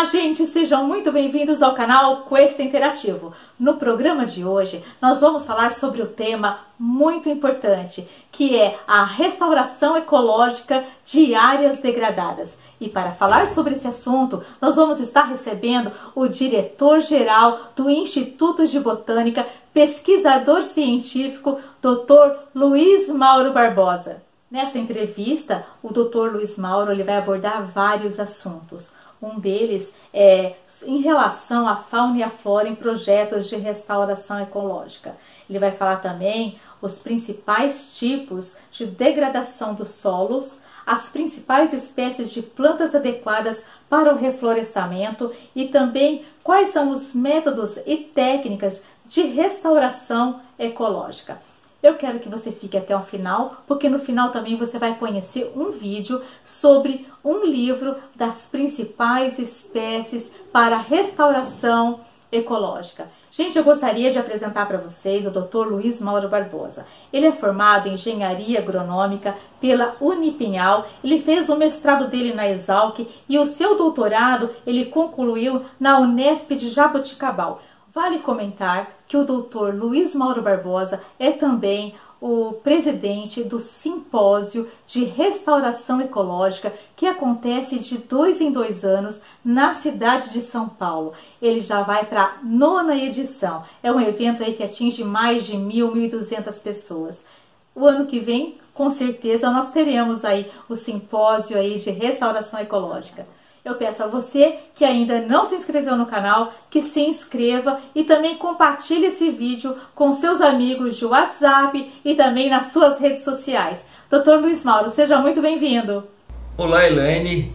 gente, sejam muito bem-vindos ao canal Quest Interativo. No programa de hoje, nós vamos falar sobre o tema muito importante, que é a restauração ecológica de áreas degradadas. E para falar sobre esse assunto, nós vamos estar recebendo o diretor-geral do Instituto de Botânica, pesquisador científico, Dr. Luiz Mauro Barbosa. Nessa entrevista, o Dr. Luiz Mauro ele vai abordar vários assuntos. Um deles é em relação à fauna e à flora em projetos de restauração ecológica. Ele vai falar também os principais tipos de degradação dos solos, as principais espécies de plantas adequadas para o reflorestamento e também quais são os métodos e técnicas de restauração ecológica. Eu quero que você fique até o final, porque no final também você vai conhecer um vídeo sobre um livro das principais espécies para restauração ecológica. Gente, eu gostaria de apresentar para vocês o Dr. Luiz Mauro Barbosa. Ele é formado em Engenharia Agronômica pela Unipinhal, ele fez o mestrado dele na Exalc e o seu doutorado ele concluiu na Unesp de Jaboticabal. Vale comentar que o Dr. Luiz Mauro Barbosa é também o presidente do Simpósio de Restauração Ecológica, que acontece de 2 em 2 anos na cidade de São Paulo. Ele já vai para a 9ª edição. É um evento aí que atinge mais de 1.200 pessoas. O ano que vem, com certeza, nós teremos aí o Simpósio aí de Restauração Ecológica. Eu peço a você que ainda não se inscreveu no canal, que se inscreva e também compartilhe esse vídeo com seus amigos de WhatsApp e também nas suas redes sociais. Dr. Luiz Mauro, seja muito bem-vindo. Olá, Elaine.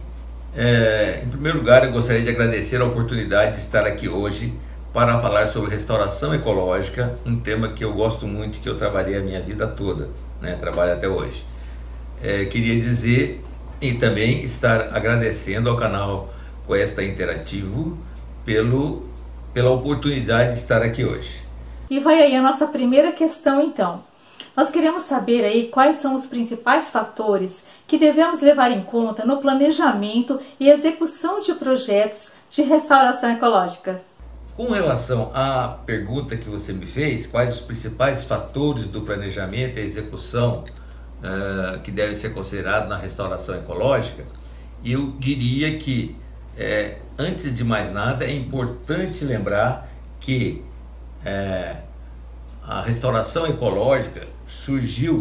Em primeiro lugar, eu gostaria de agradecer a oportunidade de estar aqui hoje para falar sobre restauração ecológica, um tema que eu gosto muito, que eu trabalhei a minha vida toda, né? Trabalho até hoje. Queria dizer e também estar agradecendo ao canal Quest Interativo pela oportunidade de estar aqui hoje. E vai aí a nossa primeira questão então. Nós queremos saber aí quais são os principais fatores que devemos levar em conta no planejamento e execução de projetos de restauração ecológica. Com relação à pergunta que você me fez, quais os principais fatores do planejamento e execução que deve ser considerado na restauração ecológica, eu diria que, antes de mais nada, é importante lembrar que a restauração ecológica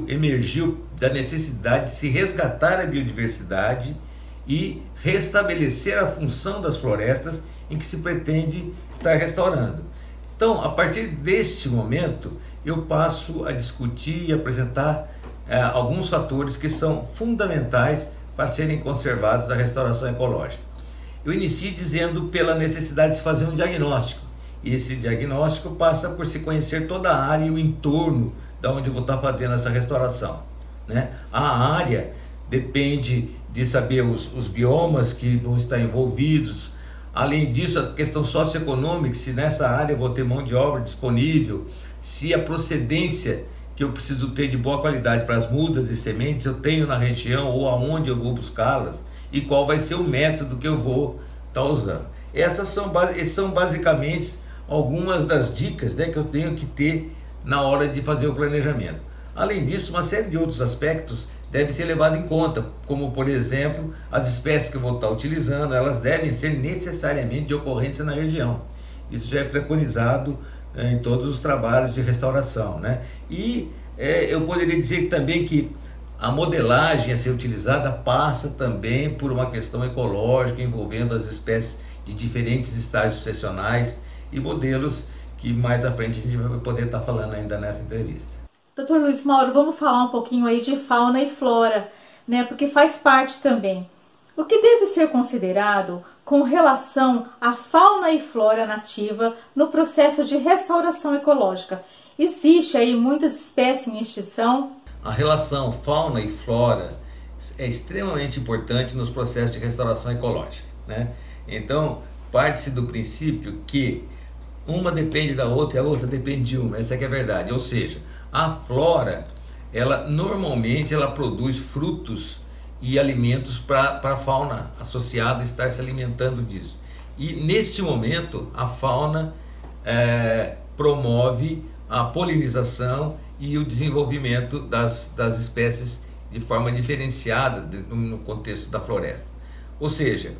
emergiu da necessidade de se resgatar a biodiversidade e restabelecer a função das florestas em que se pretende estar restaurando. Então, a partir deste momento, eu passo a discutir e apresentar alguns fatores que são fundamentais para serem conservados na restauração ecológica. Eu inicio dizendo pela necessidade de se fazer um diagnóstico. E esse diagnóstico passa por se conhecer toda a área e o entorno da onde eu vou estar fazendo essa restauração, né? A área depende de saber os biomas que vão estar envolvidos. Além disso, a questão socioeconômica, se nessa área eu vou ter mão de obra disponível, se a procedência que eu preciso ter de boa qualidade para as mudas e sementes eu tenho na região ou aonde eu vou buscá-las e qual vai ser o método que eu vou estar usando. Essas são basicamente algumas das dicas, né, que eu tenho que ter na hora de fazer o planejamento. Além disso, uma série de outros aspectos devem ser levados em conta, como por exemplo, as espécies que eu vou estar utilizando, elas devem ser necessariamente de ocorrência na região. Isso já é preconizado em todos os trabalhos de restauração, né? E eu poderia dizer também que a modelagem a ser utilizada passa também por uma questão ecológica envolvendo as espécies de diferentes estágios sucessionais e modelos que mais à frente a gente vai poder estar falando ainda nessa entrevista. Dr. Luiz Mauro, vamos falar um pouquinho aí de fauna e flora, né? Porque faz parte também. O que deve ser considerado com relação à fauna e flora nativa no processo de restauração ecológica? Existe aí muitas espécies em extinção? A relação fauna e flora é extremamente importante nos processos de restauração ecológica, né? Então, parte-se do princípio que uma depende da outra e a outra depende de uma. Essa é que é a verdade. Ou seja, a flora, normalmente ela produz frutos e alimentos para a fauna associada a estar se alimentando disso. E neste momento a fauna promove a polinização e o desenvolvimento das espécies de forma diferenciada no contexto da floresta. Ou seja,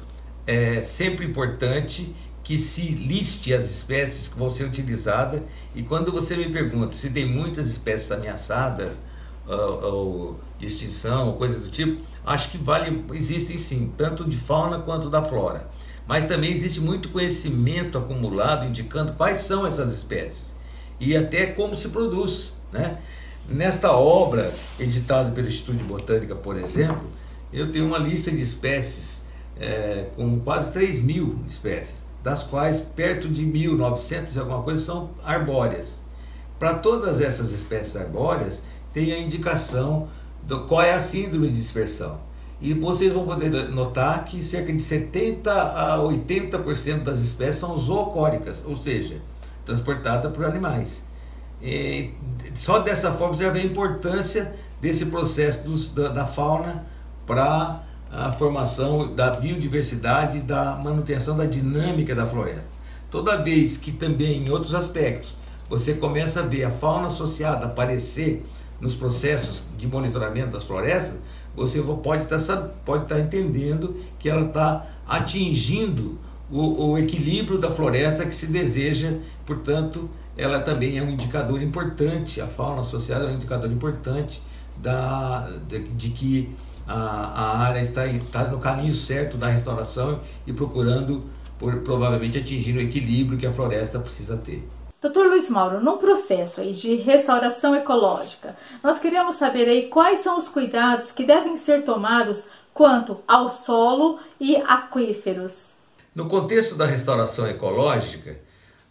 é sempre importante que se liste as espécies que vão ser utilizadas, e quando você me pergunta se tem muitas espécies ameaçadas ou de extinção, ou coisa do tipo, acho que existem sim, tanto de fauna quanto da flora. Mas também existe muito conhecimento acumulado indicando quais são essas espécies e até como se produz, né? Nesta obra, editada pelo Instituto de Botânica, por exemplo, eu tenho uma lista de espécies com quase 3.000 espécies, das quais perto de 1.900 e alguma coisa são arbóreas. Para todas essas espécies arbóreas, tem a indicação do qual é a síndrome de dispersão. E vocês vão poder notar que cerca de 70% a 80% das espécies são zoocóricas, ou seja, transportadas por animais. E só dessa forma você já vê a importância desse processo da fauna para a formação da biodiversidade e da manutenção da dinâmica da floresta. Toda vez que também em outros aspectos você começa a ver a fauna associada aparecer nos processos de monitoramento das florestas, você pode estar entendendo que ela está atingindo o equilíbrio da floresta que se deseja. Portanto, ela também é um indicador importante, a fauna associada é um indicador importante de que a área está no caminho certo da restauração e procurando, provavelmente, atingir o equilíbrio que a floresta precisa ter. Dr. Luiz Mauro, num processo aí de restauração ecológica, nós queríamos saber aí quais são os cuidados que devem ser tomados quanto ao solo e aquíferos. No contexto da restauração ecológica,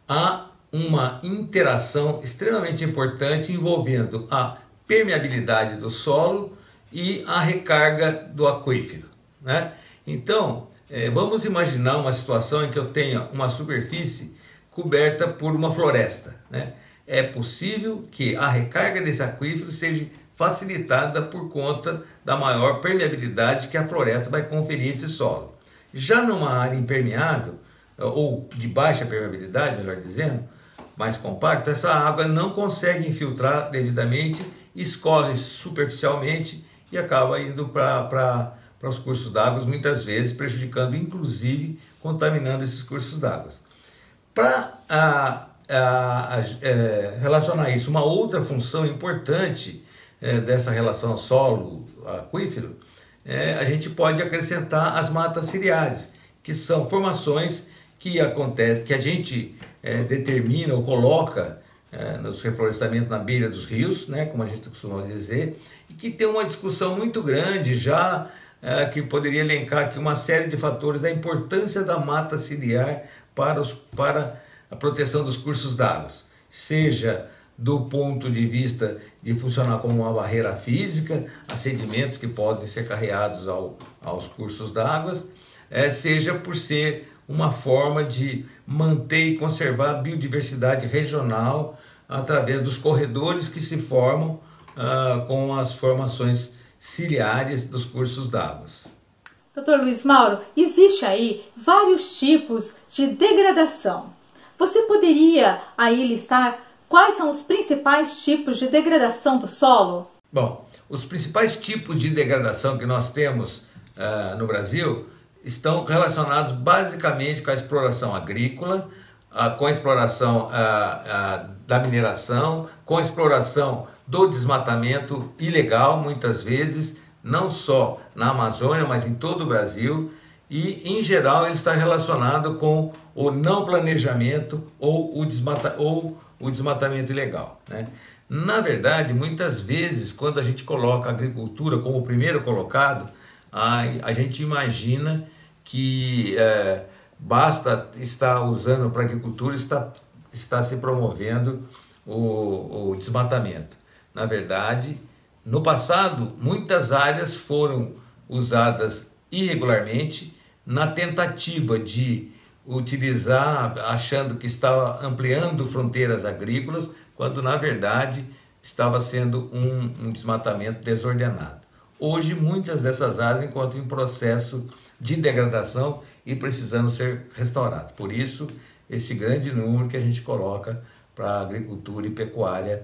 há uma interação extremamente importante envolvendo a permeabilidade do solo e a recarga do aquífero, né? Então, vamos imaginar uma situação em que eu tenha uma superfície coberta por uma floresta, né? É possível que a recarga desse aquífero seja facilitada por conta da maior permeabilidade que a floresta vai conferir a esse solo. Já numa área impermeável, ou de baixa permeabilidade, melhor dizendo, mais compacto, essa água não consegue infiltrar devidamente, escorre superficialmente e acaba indo para os cursos d'água, muitas vezes prejudicando, inclusive contaminando esses cursos d'água. Para relacionar isso, uma outra função importante dessa relação solo-aquífero, a gente pode acrescentar as matas ciliares, que são formações que acontecem, que a gente determina ou coloca nos reflorestamentos na beira dos rios, né, como a gente costuma dizer, e que tem uma discussão muito grande já, que poderia elencar aqui uma série de fatores da importância da mata ciliar para a proteção dos cursos d'água, seja do ponto de vista de funcionar como uma barreira física a sedimentos que podem ser carreados aos cursos d'água, seja por ser uma forma de manter e conservar a biodiversidade regional através dos corredores que se formam com as formações ciliares dos cursos d'água. Dr. Luiz Mauro, existe aí vários tipos de degradação. Você poderia aí listar quais são os principais tipos de degradação do solo? Bom, os principais tipos de degradação que nós temos no Brasil estão relacionados basicamente com a exploração agrícola, com a exploração da mineração, com a exploração do desmatamento ilegal, muitas vezes, não só na Amazônia, mas em todo o Brasil, e em geral ele está relacionado com o não planejamento ou o desmatamento ilegal, né? Na verdade, muitas vezes, quando a gente coloca a agricultura como o primeiro colocado, a gente imagina que basta estar usando para a agricultura, está se promovendo o desmatamento. Na verdade, no passado, muitas áreas foram usadas irregularmente na tentativa de utilizar, achando que estava ampliando fronteiras agrícolas, quando na verdade estava sendo um desmatamento desordenado. Hoje, muitas dessas áreas encontram em processo de degradação e precisando ser restaurados. Por isso, esse grande número que a gente coloca para a agricultura e pecuária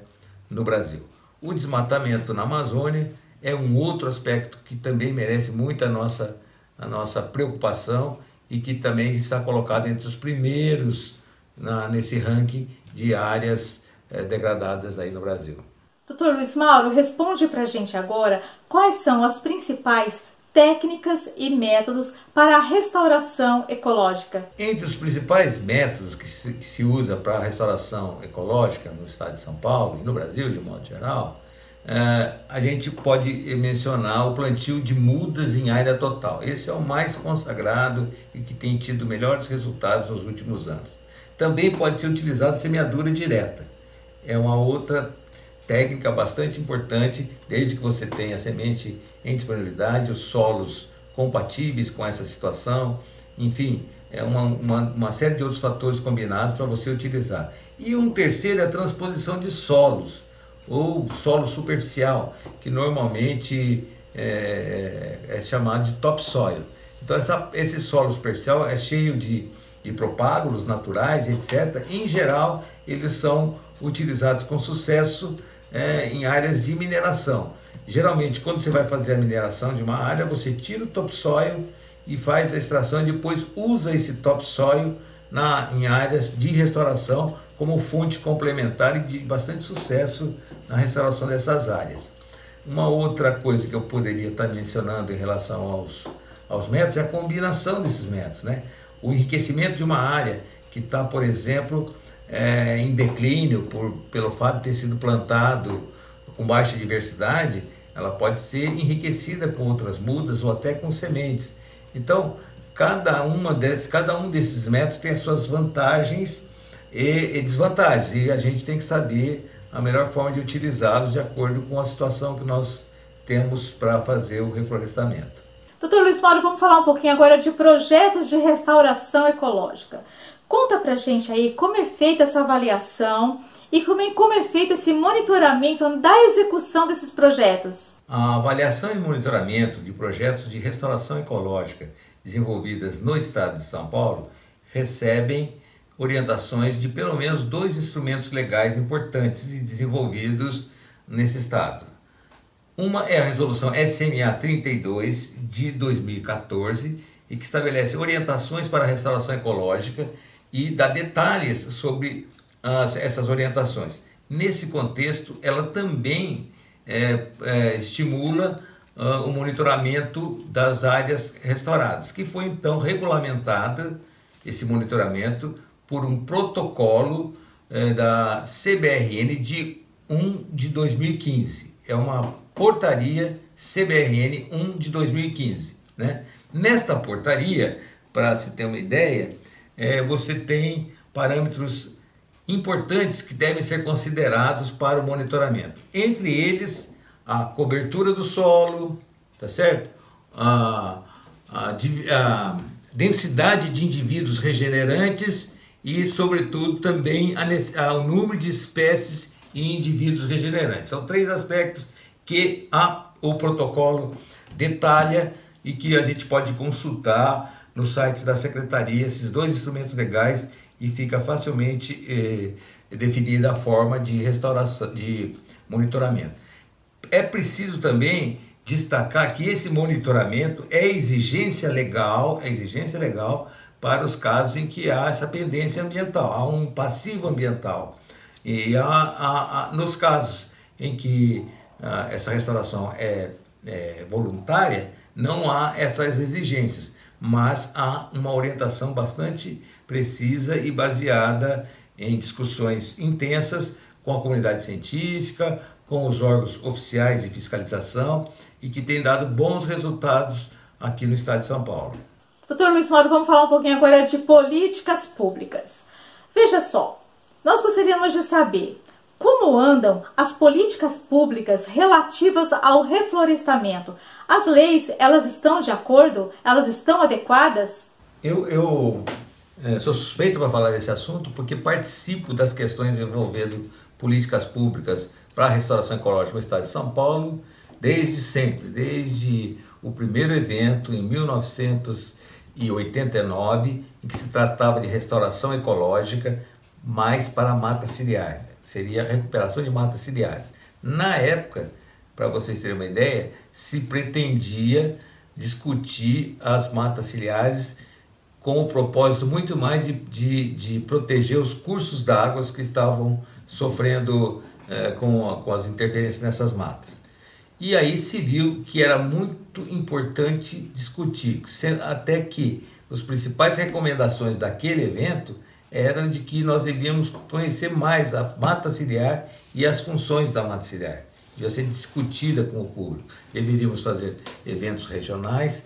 no Brasil. O desmatamento na Amazônia é um outro aspecto que também merece muito a nossa preocupação e que também está colocado entre os primeiros nesse ranking de áreas degradadas aí no Brasil. Dr. Luiz Mauro, responde para a gente agora quais são as principais técnicas e métodos para a restauração ecológica. Entre os principais métodos que se usa para a restauração ecológica no estado de São Paulo e no Brasil de modo geral, a gente pode mencionar o plantio de mudas em área total. Esse é o mais consagrado e que tem tido melhores resultados nos últimos anos. Também pode ser utilizado semeadura direta. É uma outra técnica bastante importante, desde que você tenha a semente em disponibilidade, os solos compatíveis com essa situação, enfim, é uma série de outros fatores combinados para você utilizar. E um terceiro é a transposição de solos, ou solo superficial, que normalmente é chamado de topsoil. Então esse solo superficial é cheio de propágulos naturais, etc. Em geral, eles são utilizados com sucesso em áreas de mineração. Geralmente, quando você vai fazer a mineração de uma área, você tira o topsoil e faz a extração e depois usa esse topsoil em áreas de restauração como fonte complementar e de bastante sucesso na restauração dessas áreas. Uma outra coisa que eu poderia estar mencionando em relação aos métodos é a combinação desses métodos, né? O enriquecimento de uma área que está, por exemplo, em declínio pelo fato de ter sido plantado com baixa diversidade, ela pode ser enriquecida com outras mudas ou até com sementes. Então, cada um desses métodos tem as suas vantagens e desvantagens, e a gente tem que saber a melhor forma de utilizá-los de acordo com a situação que nós temos para fazer o reflorestamento. Dr. Luiz Mauro, vamos falar um pouquinho agora de projetos de restauração ecológica. Conta pra gente aí como é feita essa avaliação e como é feito esse monitoramento da execução desses projetos. A avaliação e monitoramento de projetos de restauração ecológica desenvolvidas no estado de São Paulo recebem orientações de pelo menos 2 instrumentos legais importantes e desenvolvidos nesse estado. Uma é a resolução SMA 32 de 2014 e que estabelece orientações para a restauração ecológica e dá detalhes sobre essas orientações. Nesse contexto, ela também estimula o monitoramento das áreas restauradas, que foi então regulamentada, esse monitoramento, por um protocolo da CBRN de 1 de 2015. É uma portaria CBRN 1 de 2015. Né? Nesta portaria, para se ter uma ideia, você tem parâmetros importantes que devem ser considerados para o monitoramento. Entre eles, a cobertura do solo, tá certo? A densidade de indivíduos regenerantes e, sobretudo, também o número de espécies e indivíduos regenerantes. São 3 aspectos que o protocolo detalha e que a gente pode consultar nos sites da Secretaria, esses 2 instrumentos legais, e fica facilmente definida a forma de restauração, de monitoramento. É preciso também destacar que esse monitoramento é exigência legal para os casos em que há essa pendência ambiental, há um passivo ambiental. E nos casos em que essa restauração é voluntária, não há essas exigências, mas há uma orientação bastante precisa e baseada em discussões intensas com a comunidade científica, com os órgãos oficiais de fiscalização e que tem dado bons resultados aqui no estado de São Paulo. Dr. Luiz Mauro, vamos falar um pouquinho agora de políticas públicas. Veja só, nós gostaríamos de saber como andam as políticas públicas relativas ao reflorestamento. As leis, elas estão de acordo? Elas estão adequadas? Eu sou suspeito para falar desse assunto porque participo das questões envolvendo políticas públicas para a restauração ecológica no estado de São Paulo desde sempre, desde o primeiro evento em 1999, 1989, em que se tratava de restauração ecológica, mais para a mata ciliar, seria a recuperação de matas ciliares. Na época, para vocês terem uma ideia, se pretendia discutir as matas ciliares com o propósito muito mais de proteger os cursos d'água que estavam sofrendo com as interferências nessas matas. E aí se viu que era muito importante discutir, até que as principais recomendações daquele evento eram de que nós devíamos conhecer mais a mata ciliar e as funções da mata ciliar. Devia ser discutida com o público. Deveríamos fazer eventos regionais,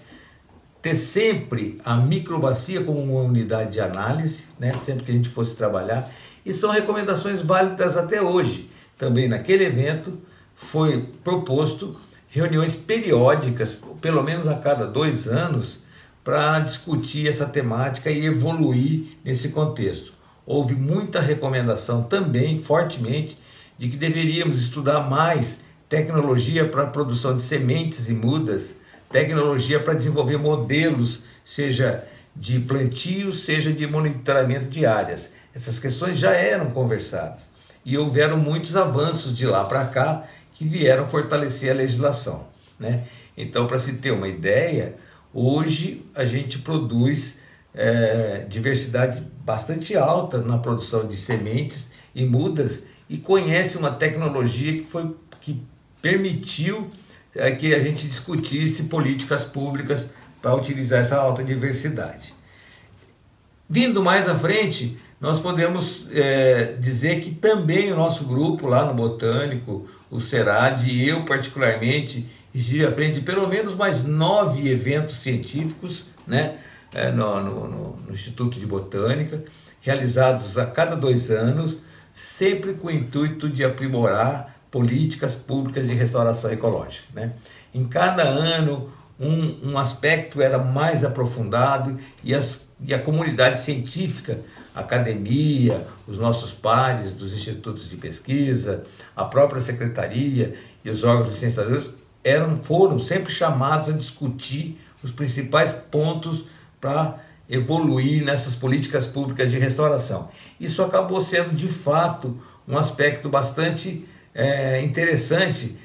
ter sempre a microbacia como uma unidade de análise, né? Sempre que a gente fosse trabalhar, e são recomendações válidas até hoje. Também naquele evento foi proposto reuniões periódicas, pelo menos a cada 2 anos, para discutir essa temática e evoluir nesse contexto. Houve muita recomendação também, fortemente, de que deveríamos estudar mais tecnologia para a produção de sementes e mudas, tecnologia para desenvolver modelos, seja de plantio, seja de monitoramento de áreas. Essas questões já eram conversadas e houveram muitos avanços de lá para cá que vieram fortalecer a legislação, né? Então, para se ter uma ideia, hoje a gente produz diversidade bastante alta na produção de sementes e mudas e conhece uma tecnologia que permitiu que a gente discutisse políticas públicas para utilizar essa alta diversidade. Vindo mais à frente, nós podemos dizer que também o nosso grupo lá no Botânico, o CERAD e eu particularmente, estive à frente de pelo menos mais 9 eventos científicos, né, no Instituto de Botânica, realizados a cada 2 anos, sempre com o intuito de aprimorar políticas públicas de restauração ecológica, né? Em cada ano, um aspecto era mais aprofundado e a comunidade científica, a academia, os nossos pares dos institutos de pesquisa, a própria secretaria e os órgãos licenciadores foram sempre chamados a discutir os principais pontos para evoluir nessas políticas públicas de restauração. Isso acabou sendo, de fato, um aspecto bastante interessante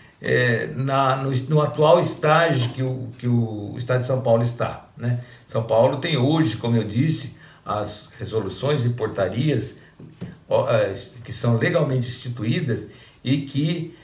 no atual estágio que o Estado de São Paulo está, né? São Paulo tem hoje, como eu disse, as resoluções e portarias que são legalmente instituídas e que,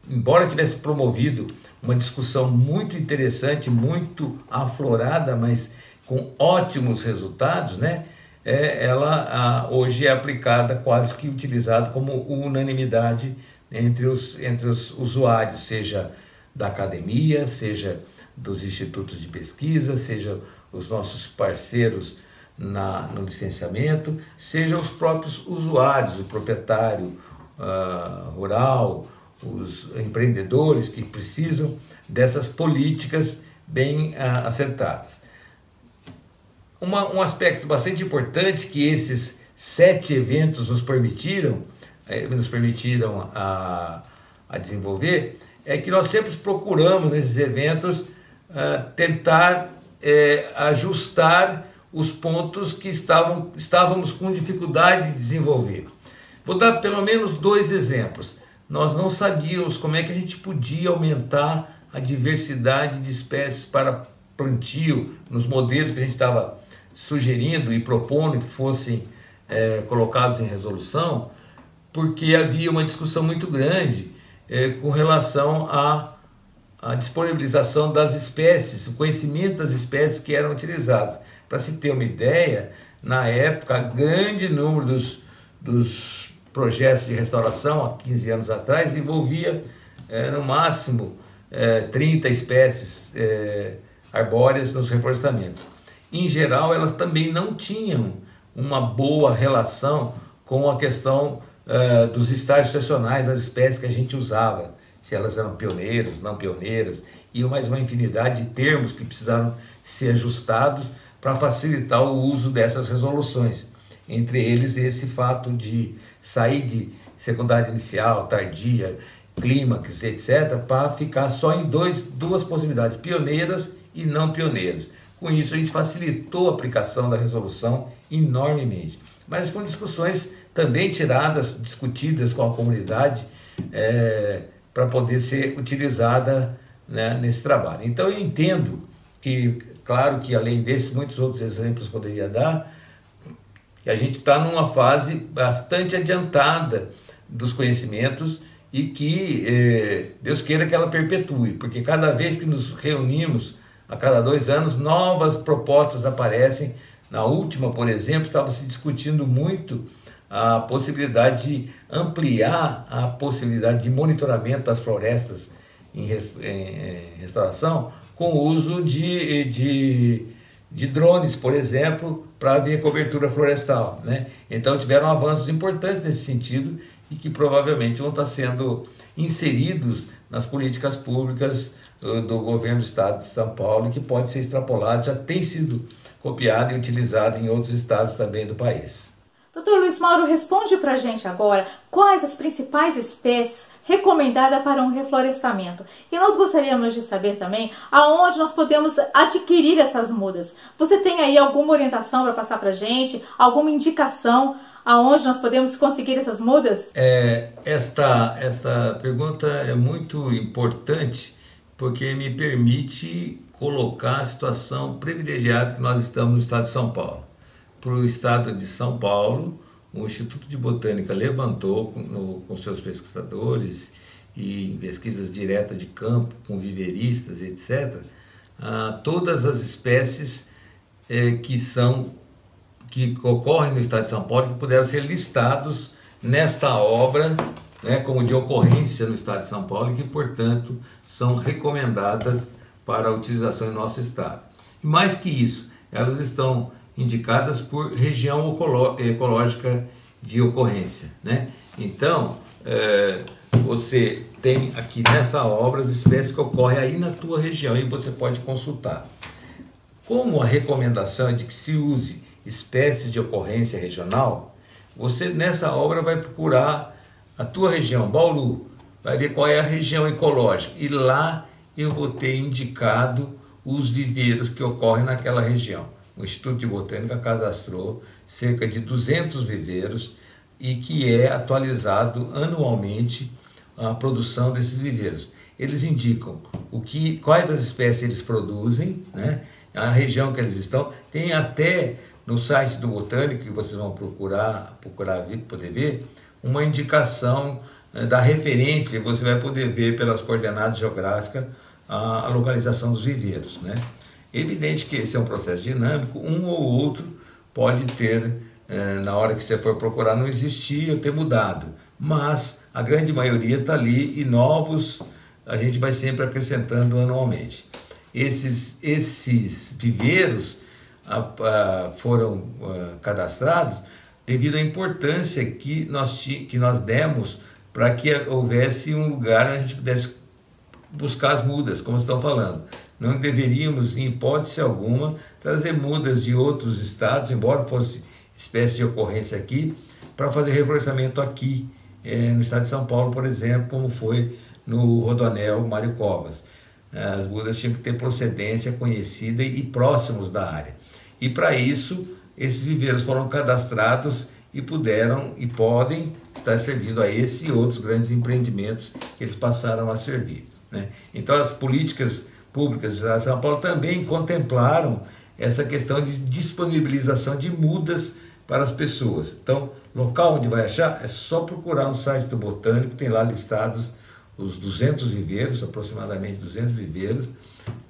embora tivesse promovido uma discussão muito interessante, muito aflorada, mas com ótimos resultados, né? Ela hoje é aplicada, quase que utilizada como unanimidade entre os usuários, seja da academia, seja dos institutos de pesquisa, seja os nossos parceiros no licenciamento, seja os próprios usuários, o proprietário rural, os empreendedores que precisam dessas políticas bem acertadas. Um aspecto bastante importante que esses 7 eventos nos permitiram a desenvolver é que nós sempre procuramos nesses eventos tentar ajustar os pontos que estávamos com dificuldade de desenvolver. Vou dar pelo menos 2 exemplos. Nós não sabíamos como é que a gente podia aumentar a diversidade de espécies para plantio nos modelos que a gente estava sugerindo e propondo que fossem colocados em resolução, porque havia uma discussão muito grande com relação à disponibilização das espécies, o conhecimento das espécies que eram utilizadas. Para se ter uma ideia, na época, grande número dos projetos de restauração, há 15 anos atrás, envolvia no máximo 30 espécies arbóreas nos reflorestamentos. Em geral, elas também não tinham uma boa relação com a questão dos estágios estacionais, as espécies que a gente usava, se elas eram pioneiras, não pioneiras, e mais uma infinidade de termos que precisaram ser ajustados para facilitar o uso dessas resoluções. Entre eles, esse fato de sair de secundária inicial, tardia, clímax, etc., para ficar só em duas possibilidades, pioneiras e não pioneiras. Com isso, a gente facilitou a aplicação da resolução enormemente. Mas com discussões também tiradas, discutidas com a comunidade, para poder ser utilizada, né, nesse trabalho. Então eu entendo que, claro que além desses, muitos outros exemplos poderia dar, que a gente está numa fase bastante adiantada dos conhecimentos e que Deus queira que ela perpetue, porque cada vez que nos reunimos, a cada 2 anos, novas propostas aparecem. Na última, por exemplo, estava se discutindo muito a possibilidade de ampliar a possibilidade de monitoramento das florestas em restauração com o uso de drones, por exemplo, para ver cobertura florestal, né? Então tiveram avanços importantes nesse sentido e que provavelmente vão estar sendo inseridos nas políticas públicas do governo do estado de São Paulo, que pode ser extrapolado, já tem sido copiado e utilizado em outros estados também do país. Dr. Luiz Mauro, responde para a gente agora quais as principais espécies recomendadas para um reflorestamento. E nós gostaríamos de saber também aonde nós podemos adquirir essas mudas. Você tem aí alguma orientação para passar para a gente? Alguma indicação aonde nós podemos conseguir essas mudas? Esta pergunta é muito importante porque me permite colocar a situação privilegiada que nós estamos no estado de São Paulo. Para o estado de São Paulo, o Instituto de Botânica levantou com seus pesquisadores e em pesquisas diretas de campo, com viveristas, etc., todas as espécies que ocorrem no estado de São Paulo, que puderam ser listados nesta obra, né, como de ocorrência no estado de São Paulo, e que, portanto, são recomendadas para a utilização em nosso estado. E mais que isso, elas estão indicadas por região ecológica de ocorrência, né? Então, você tem aqui nessa obra as espécies que ocorrem aí na tua região e você pode consultar. Como a recomendação é de que se use espécies de ocorrência regional, você nessa obra vai procurar a tua região, Bauru, vai ver qual é a região ecológica e lá eu vou ter indicado os viveiros que ocorrem naquela região. O Instituto de Botânica cadastrou cerca de 200 viveiros e que é atualizado anualmente a produção desses viveiros. Eles indicam quais as espécies eles produzem, né? A região que eles estão. Tem até no site do Botânico, que vocês vão procurar poder ver, uma indicação da referência, você vai poder ver pelas coordenadas geográficas a localização dos viveiros, né? Evidente que esse é um processo dinâmico, um ou outro pode ter, na hora que você for procurar, não existir ou ter mudado, mas a grande maioria está ali e novos a gente vai sempre acrescentando anualmente. Esses viveiros foram cadastrados devido à importância que nós demos para que houvesse um lugar onde a gente pudesse buscar as mudas, como estão falando. Não deveríamos, em hipótese alguma, trazer mudas de outros estados, embora fosse espécie de ocorrência aqui, para fazer reflorestamento aqui, no estado de São Paulo, por exemplo, como foi no Rodoanel Mário Covas. As mudas tinham que ter procedência conhecida e próximos da área. E para isso, esses viveiros foram cadastrados e puderam e podem estar servindo a esse e outros grandes empreendimentos que eles passaram a servir, né? Então as políticas públicas do estado de São Paulo também contemplaram essa questão de disponibilização de mudas para as pessoas. Então, local onde vai achar, é só procurar no site do Botânico, tem lá listados os 200 viveiros, aproximadamente 200 viveiros,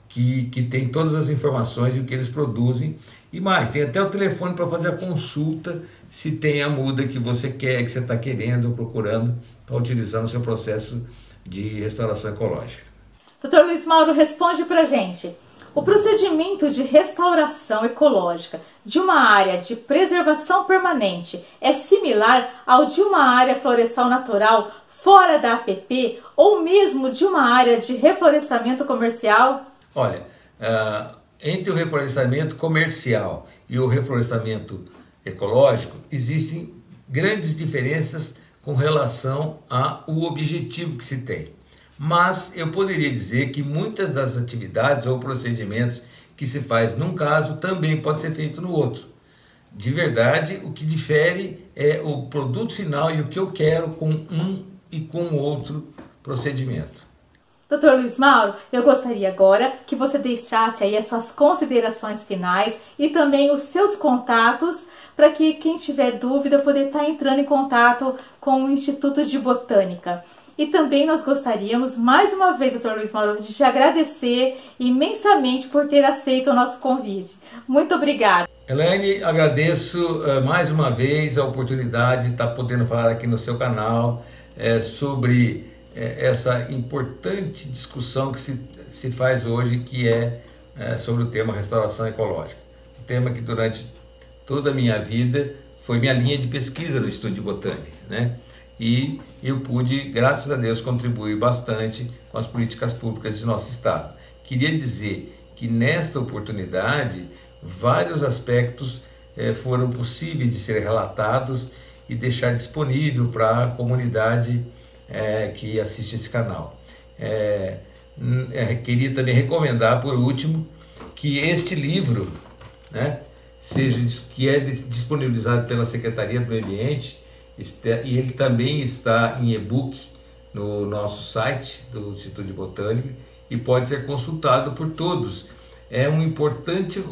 que tem todas as informações e o que eles produzem. E mais, tem até o telefone para fazer a consulta se tem a muda que você quer, que você está querendo ou procurando para utilizar no seu processo de restauração ecológica. Dr. Luiz Mauro, responde para a gente. O procedimento de restauração ecológica de uma área de preservação permanente é similar ao de uma área florestal natural fora da APP ou mesmo de uma área de reflorestamento comercial? Olha, entre o reflorestamento comercial e o reflorestamento ecológico, existem grandes diferenças com relação ao objetivo que se tem. Mas eu poderia dizer que muitas das atividades ou procedimentos que se faz num caso também pode ser feito no outro. De verdade, o que difere é o produto final e o que eu quero com um e com o outro procedimento. Dr. Luiz Mauro, eu gostaria agora que você deixasse aí as suas considerações finais e também os seus contatos para que quem tiver dúvida poder estar entrando em contato com o Instituto de Botânica. E também nós gostaríamos, mais uma vez, Dr. Luiz Mauro, de te agradecer imensamente por ter aceito o nosso convite. Muito obrigada. Elaine, agradeço mais uma vez a oportunidade de estar podendo falar aqui no seu canal sobre essa importante discussão que se faz hoje, que é sobre o tema restauração ecológica. Um tema que durante toda a minha vida foi minha linha de pesquisa no Instituto de Botânica, né? E eu pude, graças a Deus, contribuir bastante com as políticas públicas de nosso estado. Queria dizer que nesta oportunidade vários aspectos foram possíveis de ser relatados e deixar disponível para a comunidade que assiste esse canal. Queria também recomendar, por último, que este livro, né, que é disponibilizado pela Secretaria do Meio Ambiente, e ele também está em e-book no nosso site do Instituto de Botânica e pode ser consultado por todos. É uma importante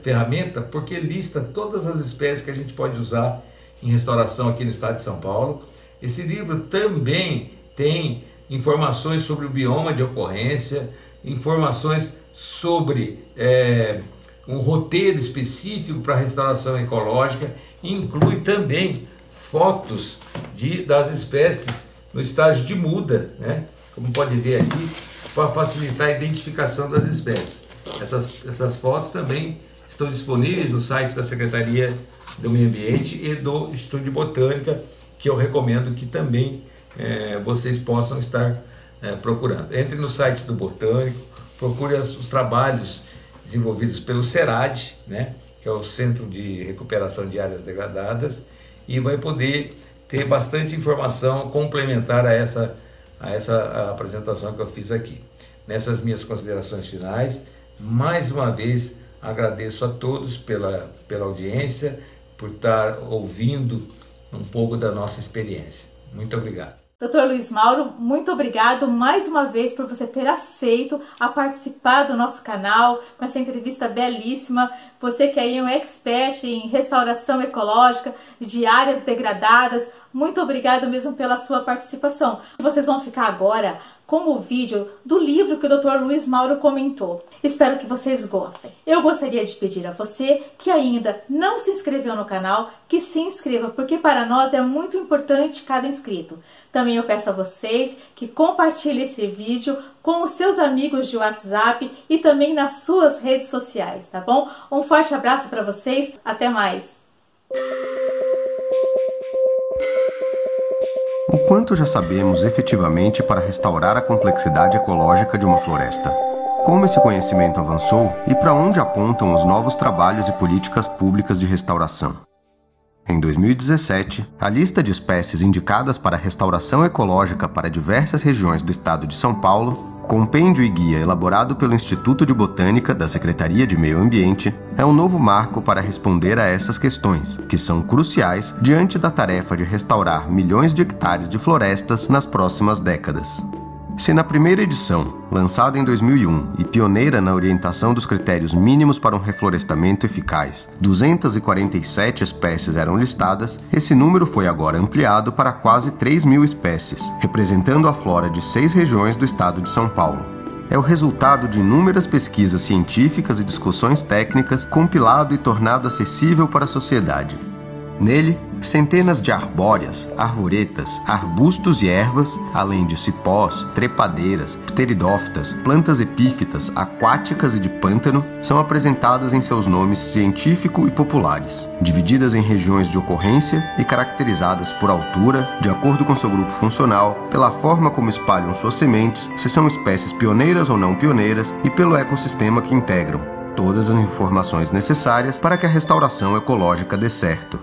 ferramenta porque lista todas as espécies que a gente pode usar em restauração aqui no estado de São Paulo. Esse livro também tem informações sobre o bioma de ocorrência, informações sobre um roteiro específico para restauração ecológica, e inclui também fotos das espécies no estágio de muda, né? Como pode ver aqui, para facilitar a identificação das espécies. Essas fotos também estão disponíveis no site da Secretaria do Meio Ambiente e do Instituto de Botânica, que eu recomendo que também vocês possam estar procurando. Entre no site do Botânico, procure os trabalhos desenvolvidos pelo CERAD, né, que é o Centro de Recuperação de Áreas Degradadas, e vai poder ter bastante informação complementar a essa apresentação que eu fiz aqui. Nessas minhas considerações finais, mais uma vez agradeço a todos pela audiência, por estar ouvindo um pouco da nossa experiência. Muito obrigado. Dr. Luiz Mauro, muito obrigado mais uma vez por você ter aceito a participar do nosso canal com essa entrevista belíssima. Você que aí é um expert em restauração ecológica de áreas degradadas, muito obrigado mesmo pela sua participação. Vocês vão ficar agora com o vídeo do livro que o Dr. Luiz Mauro comentou. Espero que vocês gostem. Eu gostaria de pedir a você que ainda não se inscreveu no canal, que se inscreva, porque para nós é muito importante cada inscrito. Também eu peço a vocês que compartilhem esse vídeo com os seus amigos de WhatsApp e também nas suas redes sociais, tá bom? Um forte abraço para vocês, até mais! O quanto já sabemos efetivamente para restaurar a complexidade ecológica de uma floresta? Como esse conhecimento avançou e para onde apontam os novos trabalhos e políticas públicas de restauração? Em 2017, a lista de espécies indicadas para restauração ecológica para diversas regiões do estado de São Paulo, compêndio e guia elaborado pelo Instituto de Botânica da Secretaria de Meio Ambiente, é um novo marco para responder a essas questões, que são cruciais diante da tarefa de restaurar milhões de hectares de florestas nas próximas décadas. Se na primeira edição, lançada em 2001 e pioneira na orientação dos critérios mínimos para um reflorestamento eficaz, 247 espécies eram listadas, esse número foi agora ampliado para quase 3.000 espécies, representando a flora de 6 regiões do estado de São Paulo. É o resultado de inúmeras pesquisas científicas e discussões técnicas compilado e tornado acessível para a sociedade. Nele, centenas de arbóreas, arvoretas, arbustos e ervas, além de cipós, trepadeiras, pteridófitas, plantas epífitas, aquáticas e de pântano, são apresentadas em seus nomes científico e populares, divididas em regiões de ocorrência e caracterizadas por altura, de acordo com seu grupo funcional, pela forma como espalham suas sementes, se são espécies pioneiras ou não pioneiras e pelo ecossistema que integram. Todas as informações necessárias para que a restauração ecológica dê certo.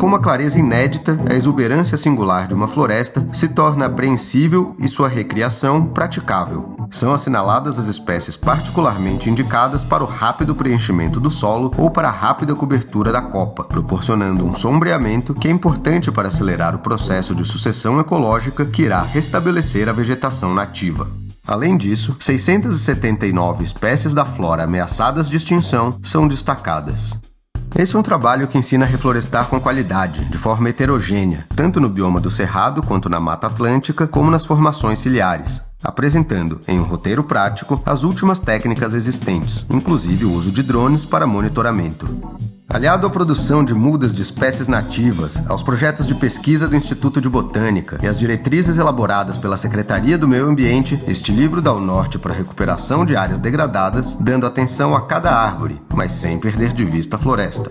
Com uma clareza inédita, a exuberância singular de uma floresta se torna apreensível e sua recriação praticável. São assinaladas as espécies particularmente indicadas para o rápido preenchimento do solo ou para a rápida cobertura da copa, proporcionando um sombreamento que é importante para acelerar o processo de sucessão ecológica que irá restabelecer a vegetação nativa. Além disso, 679 espécies da flora ameaçadas de extinção são destacadas. Esse é um trabalho que ensina a reflorestar com qualidade, de forma heterogênea, tanto no bioma do Cerrado quanto na Mata Atlântica, como nas formações ciliares, apresentando, em um roteiro prático, as últimas técnicas existentes, inclusive o uso de drones para monitoramento. Aliado à produção de mudas de espécies nativas, aos projetos de pesquisa do Instituto de Botânica e às diretrizes elaboradas pela Secretaria do Meio Ambiente, este livro dá o norte para a recuperação de áreas degradadas, dando atenção a cada árvore, mas sem perder de vista a floresta.